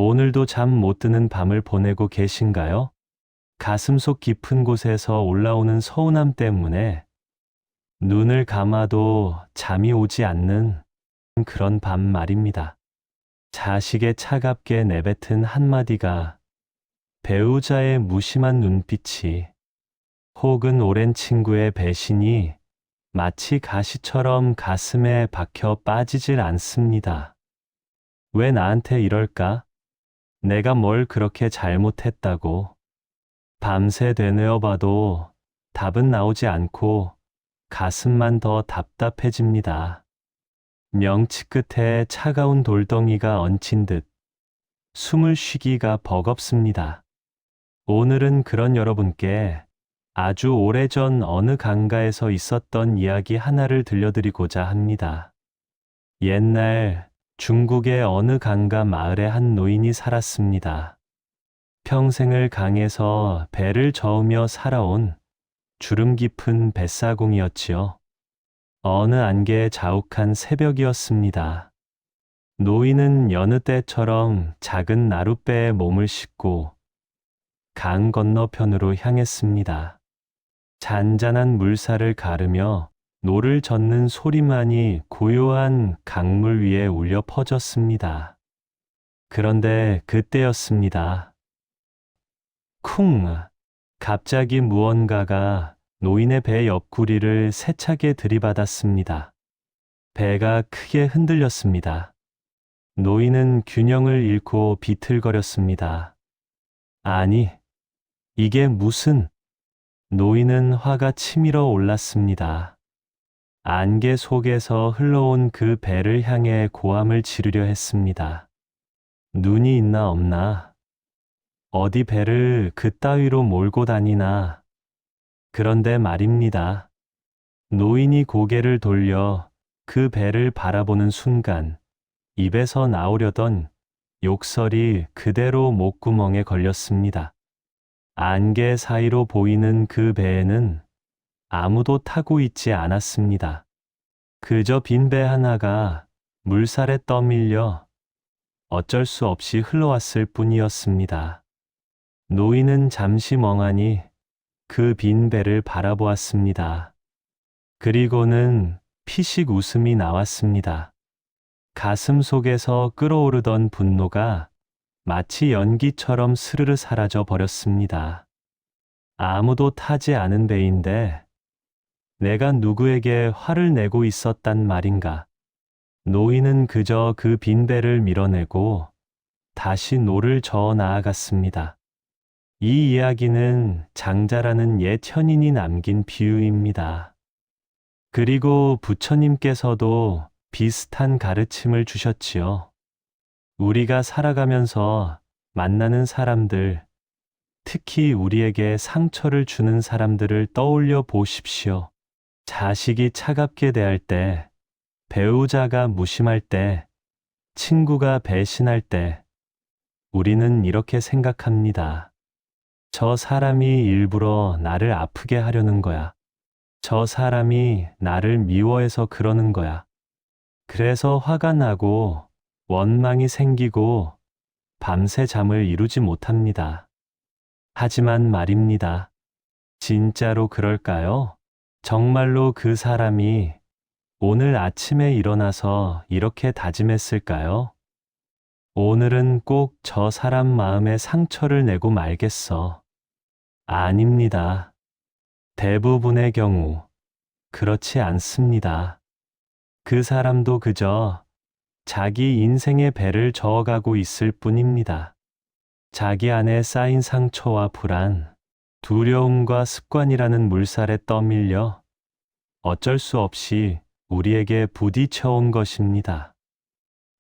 오늘도 잠 못 드는 밤을 보내고 계신가요? 가슴속 깊은 곳에서 올라오는 서운함 때문에 눈을 감아도 잠이 오지 않는 그런 밤 말입니다. 자식의 차갑게 내뱉은 한마디가, 배우자의 무심한 눈빛이, 혹은 오랜 친구의 배신이 마치 가시처럼 가슴에 박혀 빠지질 않습니다. 왜 나한테 이럴까? 내가 뭘 그렇게 잘못했다고? 밤새 되뇌어봐도 답은 나오지 않고 가슴만 더 답답해집니다. 명치 끝에 차가운 돌덩이가 얹힌 듯 숨을 쉬기가 버겁습니다. 오늘은 그런 여러분께 아주 오래전 어느 강가에서 있었던 이야기 하나를 들려드리고자 합니다. 옛날 중국의 어느 강가 마을에 한 노인이 살았습니다. 평생을 강에서 배를 저으며 살아온 주름 깊은 뱃사공이었지요. 어느 안개에 자욱한 새벽이었습니다. 노인은 여느 때처럼 작은 나룻배에 몸을 싣고 강 건너편으로 향했습니다. 잔잔한 물살을 가르며 노를 젓는 소리만이 고요한 강물 위에 울려 퍼졌습니다. 그런데 그때였습니다. 쿵! 갑자기 무언가가 노인의 배 옆구리를 세차게 들이받았습니다. 배가 크게 흔들렸습니다. 노인은 균형을 잃고 비틀거렸습니다. 아니, 이게 무슨... 노인은 화가 치밀어 올랐습니다. 안개 속에서 흘러온 그 배를 향해 고함을 지르려 했습니다. 눈이 있나 없나? 어디 배를 그따위로 몰고 다니나? 그런데 말입니다. 노인이 고개를 돌려 그 배를 바라보는 순간 입에서 나오려던 욕설이 그대로 목구멍에 걸렸습니다. 안개 사이로 보이는 그 배에는 아무도 타고 있지 않았습니다. 그저 빈 배 하나가 물살에 떠밀려 어쩔 수 없이 흘러왔을 뿐이었습니다. 노인은 잠시 멍하니 그 빈 배를 바라보았습니다. 그리고는 피식 웃음이 나왔습니다. 가슴 속에서 끓어오르던 분노가 마치 연기처럼 스르르 사라져 버렸습니다. 아무도 타지 않은 배인데 내가 누구에게 화를 내고 있었단 말인가. 노인은 그저 그 빈 배를 밀어내고 다시 노를 저어 나아갔습니다. 이 이야기는 장자라는 옛 현인이 남긴 비유입니다. 그리고 부처님께서도 비슷한 가르침을 주셨지요. 우리가 살아가면서 만나는 사람들, 특히 우리에게 상처를 주는 사람들을 떠올려 보십시오. 자식이 차갑게 대할 때, 배우자가 무심할 때, 친구가 배신할 때, 우리는 이렇게 생각합니다. 저 사람이 일부러 나를 아프게 하려는 거야. 저 사람이 나를 미워해서 그러는 거야. 그래서 화가 나고 원망이 생기고 밤새 잠을 이루지 못합니다. 하지만 말입니다. 진짜로 그럴까요? 정말로 그 사람이 오늘 아침에 일어나서 이렇게 다짐했을까요? 오늘은 꼭 저 사람 마음에 상처를 내고 말겠어. 아닙니다. 대부분의 경우 그렇지 않습니다. 그 사람도 그저 자기 인생의 배를 저어가고 있을 뿐입니다. 자기 안에 쌓인 상처와 불안, 두려움과 습관이라는 물살에 떠밀려 어쩔 수 없이 우리에게 부딪혀온 것입니다.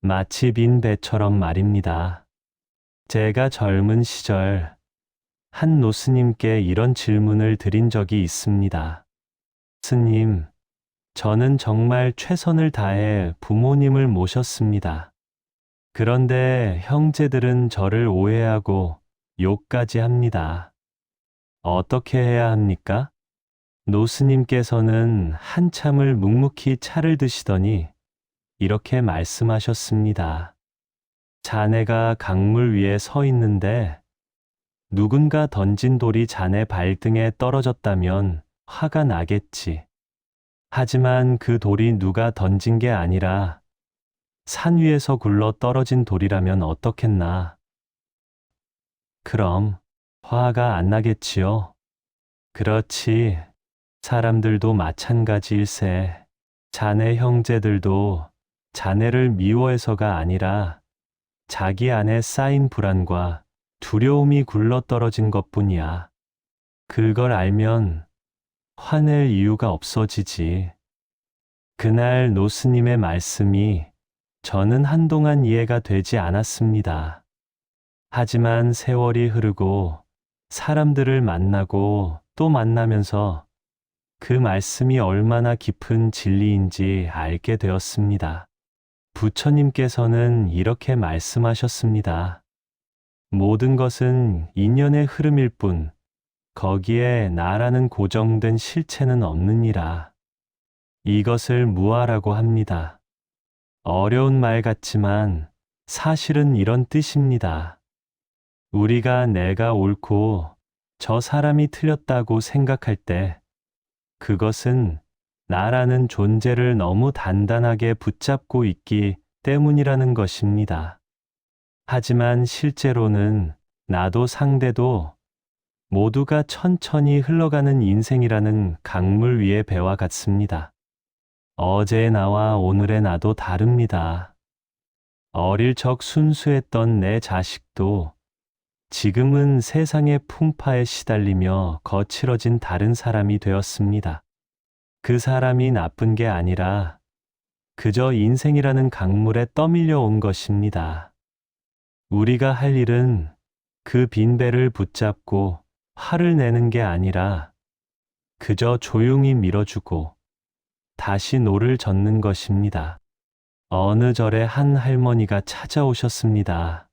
마치 빈 배처럼 말입니다. 제가 젊은 시절 한 노스님께 이런 질문을 드린 적이 있습니다. 스님, 저는 정말 최선을 다해 부모님을 모셨습니다. 그런데 형제들은 저를 오해하고 욕까지 합니다. 어떻게 해야 합니까? 노스님께서는 한참을 묵묵히 차를 드시더니 이렇게 말씀하셨습니다. 자네가 강물 위에 서 있는데 누군가 던진 돌이 자네 발등에 떨어졌다면 화가 나겠지. 하지만 그 돌이 누가 던진 게 아니라 산 위에서 굴러 떨어진 돌이라면 어떻겠나. 그럼 화가 안 나겠지요. 그렇지. 사람들도 마찬가지일세. 자네 형제들도 자네를 미워해서가 아니라 자기 안에 쌓인 불안과 두려움이 굴러떨어진 것뿐이야. 그걸 알면 화낼 이유가 없어지지. 그날 노스님의 말씀이 저는 한동안 이해가 되지 않았습니다. 하지만 세월이 흐르고 사람들을 만나고 또 만나면서 그 말씀이 얼마나 깊은 진리인지 알게 되었습니다. 부처님께서는 이렇게 말씀하셨습니다. 모든 것은 인연의 흐름일 뿐, 거기에 나라는 고정된 실체는 없느니라. 이것을 무아라고 합니다. 어려운 말 같지만 사실은 이런 뜻입니다. 우리가 내가 옳고 저 사람이 틀렸다고 생각할 때 그것은 나라는 존재를 너무 단단하게 붙잡고 있기 때문이라는 것입니다. 하지만 실제로는 나도 상대도 모두가 천천히 흘러가는 인생이라는 강물 위의 배와 같습니다. 어제의 나와 오늘의 나도 다릅니다. 어릴 적 순수했던 내 자식도 지금은 세상의 풍파에 시달리며 거칠어진 다른 사람이 되었습니다. 그 사람이 나쁜 게 아니라 그저 인생이라는 강물에 떠밀려 온 것입니다. 우리가 할 일은 그 빈 배를 붙잡고 화를 내는 게 아니라 그저 조용히 밀어주고 다시 노를 젓는 것입니다. 어느 절에 한 할머니가 찾아오셨습니다.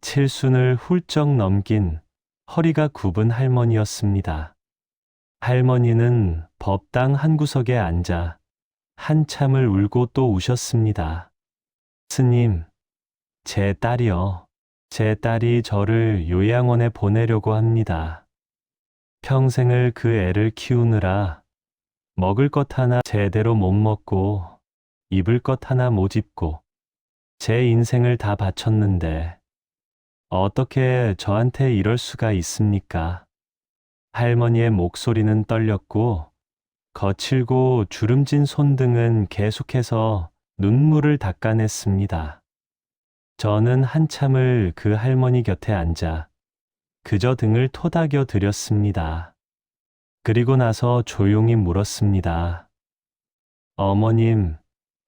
칠순을 훌쩍 넘긴 허리가 굽은 할머니였습니다. 할머니는 법당 한 구석에 앉아 한참을 울고 또 우셨습니다. 스님, 제 딸이요. 제 딸이 저를 요양원에 보내려고 합니다. 평생을 그 애를 키우느라 먹을 것 하나 제대로 못 먹고 입을 것 하나 못 입고 제 인생을 다 바쳤는데 어떻게 저한테 이럴 수가 있습니까? 할머니의 목소리는 떨렸고 거칠고 주름진 손등은 계속해서 눈물을 닦아냈습니다. 저는 한참을 그 할머니 곁에 앉아 그저 등을 토닥여 드렸습니다. 그리고 나서 조용히 물었습니다. 어머님,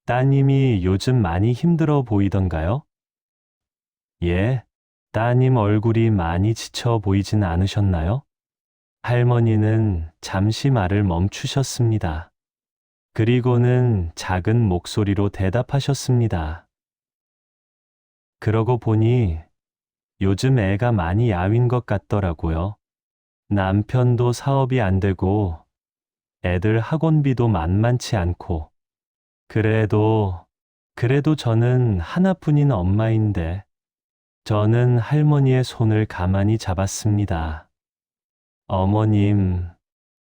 따님이 요즘 많이 힘들어 보이던가요? 예, 따님 얼굴이 많이 지쳐 보이진 않으셨나요? 할머니는 잠시 말을 멈추셨습니다. 그리고는 작은 목소리로 대답하셨습니다. 그러고 보니 요즘 애가 많이 야윈 것 같더라고요. 남편도 사업이 안 되고 애들 학원비도 만만치 않고 그래도 저는 하나뿐인 엄마인데 저는 할머니의 손을 가만히 잡았습니다. 어머님,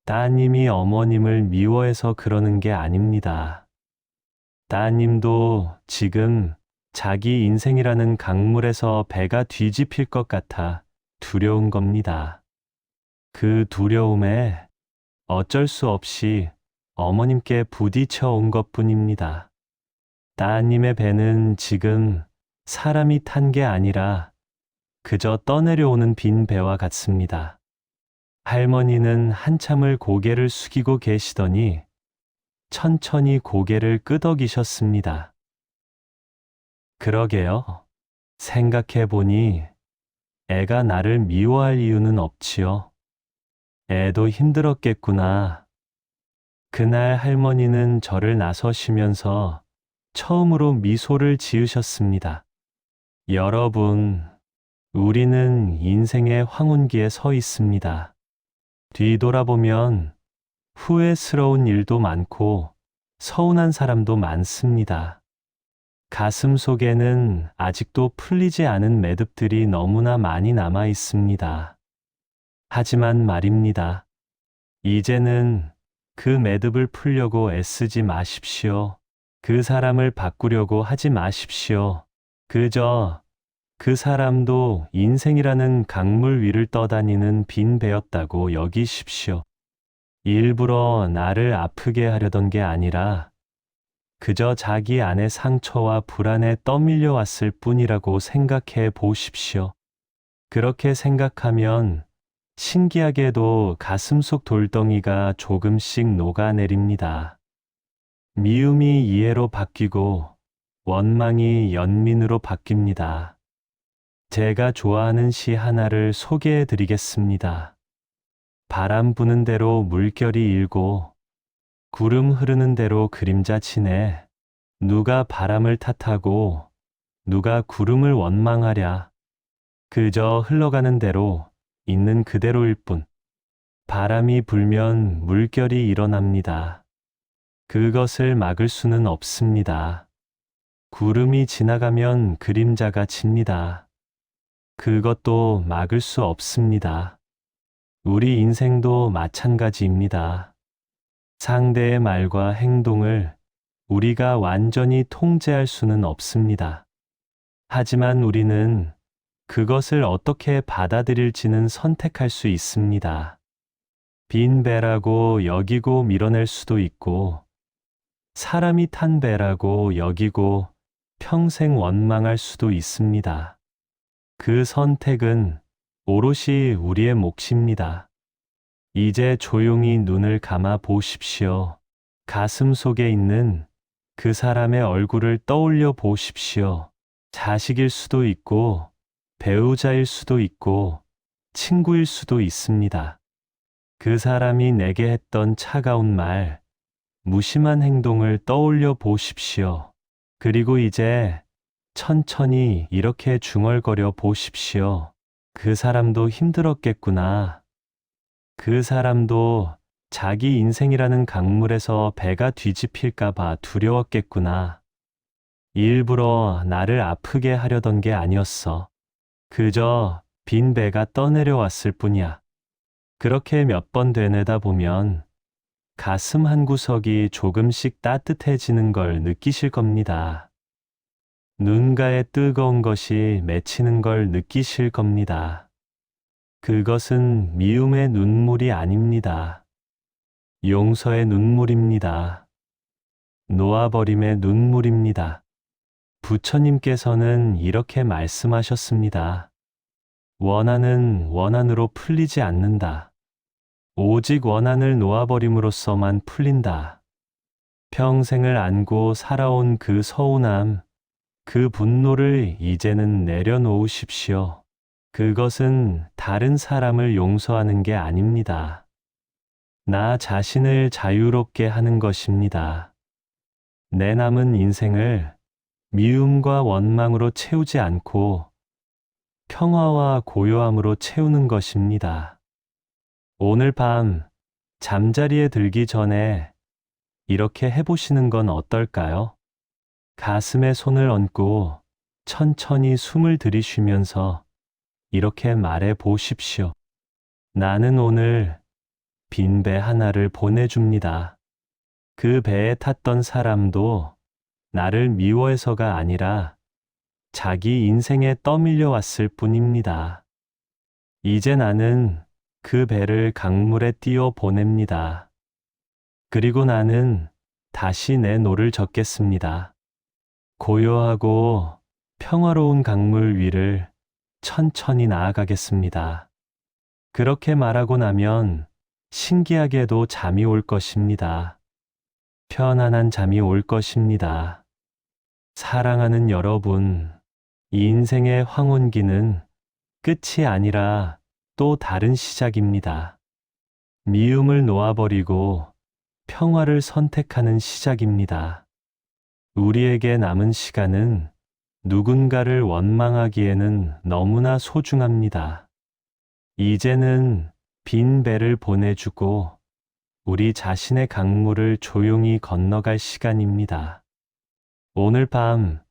따님이 어머님을 미워해서 그러는 게 아닙니다. 따님도 지금 자기 인생이라는 강물에서 배가 뒤집힐 것 같아 두려운 겁니다. 그 두려움에 어쩔 수 없이 어머님께 부딪혀 온 것뿐입니다. 따님의 배는 지금 사람이 탄 게 아니라 그저 떠내려오는 빈 배와 같습니다. 할머니는 한참을 고개를 숙이고 계시더니 천천히 고개를 끄덕이셨습니다. 그러게요. 생각해 보니 애가 나를 미워할 이유는 없지요. 애도 힘들었겠구나. 그날 할머니는 저를 나서시면서 처음으로 미소를 지으셨습니다. 여러분, 우리는 인생의 황혼기에 서 있습니다. 뒤돌아보면 후회스러운 일도 많고 서운한 사람도 많습니다. 가슴 속에는 아직도 풀리지 않은 매듭들이 너무나 많이 남아 있습니다. 하지만 말입니다. 이제는 그 매듭을 풀려고 애쓰지 마십시오. 그 사람을 바꾸려고 하지 마십시오. 그저 그 사람도 인생이라는 강물 위를 떠다니는 빈 배였다고 여기십시오. 일부러 나를 아프게 하려던 게 아니라 그저 자기 안의 상처와 불안에 떠밀려 왔을 뿐이라고 생각해 보십시오. 그렇게 생각하면 신기하게도 가슴속 돌덩이가 조금씩 녹아내립니다. 미움이 이해로 바뀌고 원망이 연민으로 바뀝니다. 제가 좋아하는 시 하나를 소개해 드리겠습니다. 바람 부는 대로 물결이 일고 구름 흐르는 대로 그림자 치네. 누가 바람을 탓하고 누가 구름을 원망하랴. 그저 흘러가는 대로 있는 그대로일 뿐. 바람이 불면 물결이 일어납니다. 그것을 막을 수는 없습니다. 구름이 지나가면 그림자가 칩니다. 그것도 막을 수 없습니다. 우리 인생도 마찬가지입니다. 상대의 말과 행동을 우리가 완전히 통제할 수는 없습니다. 하지만 우리는 그것을 어떻게 받아들일지는 선택할 수 있습니다. 빈 배라고 여기고 밀어낼 수도 있고, 사람이 탄 배라고 여기고 평생 원망할 수도 있습니다. 그 선택은 오롯이 우리의 몫입니다. 이제 조용히 눈을 감아 보십시오. 가슴 속에 있는 그 사람의 얼굴을 떠올려 보십시오. 자식일 수도 있고, 배우자일 수도 있고, 친구일 수도 있습니다. 그 사람이 내게 했던 차가운 말, 무심한 행동을 떠올려 보십시오. 그리고 이제 천천히 이렇게 중얼거려 보십시오. 그 사람도 힘들었겠구나. 그 사람도 자기 인생이라는 강물에서 배가 뒤집힐까봐 두려웠겠구나. 일부러 나를 아프게 하려던 게 아니었어. 그저 빈 배가 떠내려왔을 뿐이야. 그렇게 몇 번 되뇌다 보면 가슴 한 구석이 조금씩 따뜻해지는 걸 느끼실 겁니다. 눈가에 뜨거운 것이 맺히는 걸 느끼실 겁니다. 그것은 미움의 눈물이 아닙니다. 용서의 눈물입니다. 놓아버림의 눈물입니다. 부처님께서는 이렇게 말씀하셨습니다. 원한은 원한으로 풀리지 않는다. 오직 원한을 놓아버림으로써만 풀린다. 평생을 안고 살아온 그 서운함, 그 분노를 이제는 내려놓으십시오. 그것은 다른 사람을 용서하는 게 아닙니다. 나 자신을 자유롭게 하는 것입니다. 내 남은 인생을 미움과 원망으로 채우지 않고 평화와 고요함으로 채우는 것입니다. 오늘 밤 잠자리에 들기 전에 이렇게 해보시는 건 어떨까요? 가슴에 손을 얹고 천천히 숨을 들이쉬면서 이렇게 말해 보십시오. 나는 오늘 빈 배 하나를 보내줍니다. 그 배에 탔던 사람도 나를 미워해서가 아니라 자기 인생에 떠밀려 왔을 뿐입니다. 이제 나는 그 배를 강물에 띄워 보냅니다. 그리고 나는 다시 내 노를 젓겠습니다. 고요하고 평화로운 강물 위를 천천히 나아가겠습니다. 그렇게 말하고 나면 신기하게도 잠이 올 것입니다. 편안한 잠이 올 것입니다. 사랑하는 여러분, 이 인생의 황혼기는 끝이 아니라 또 다른 시작입니다. 미움을 놓아버리고 평화를 선택하는 시작입니다. 우리에게 남은 시간은 누군가를 원망하기에는 너무나 소중합니다. 이제는 빈 배를 보내주고 우리 자신의 강물을 조용히 건너갈 시간입니다. 오늘 밤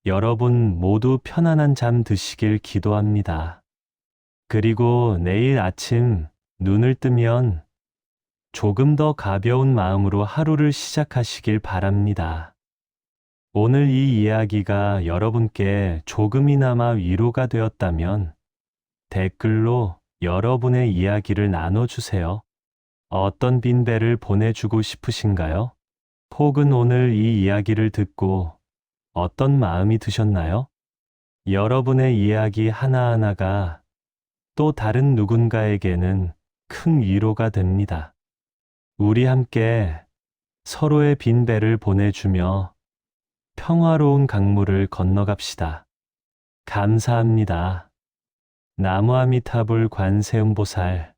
여러분 모두 편안한 잠 드시길 기도합니다. 그리고 내일 아침 눈을 뜨면 조금 더 가벼운 마음으로 하루를 시작하시길 바랍니다. 오늘 이 이야기가 여러분께 조금이나마 위로가 되었다면 댓글로 여러분의 이야기를 나눠주세요. 어떤 빈배를 보내주고 싶으신가요? 혹은 오늘 이 이야기를 듣고 어떤 마음이 드셨나요? 여러분의 이야기 하나하나가 또 다른 누군가에게는 큰 위로가 됩니다. 우리 함께 서로의 빈배를 보내주며 평화로운 강물을 건너갑시다. 감사합니다. 나무아미타불 관세음보살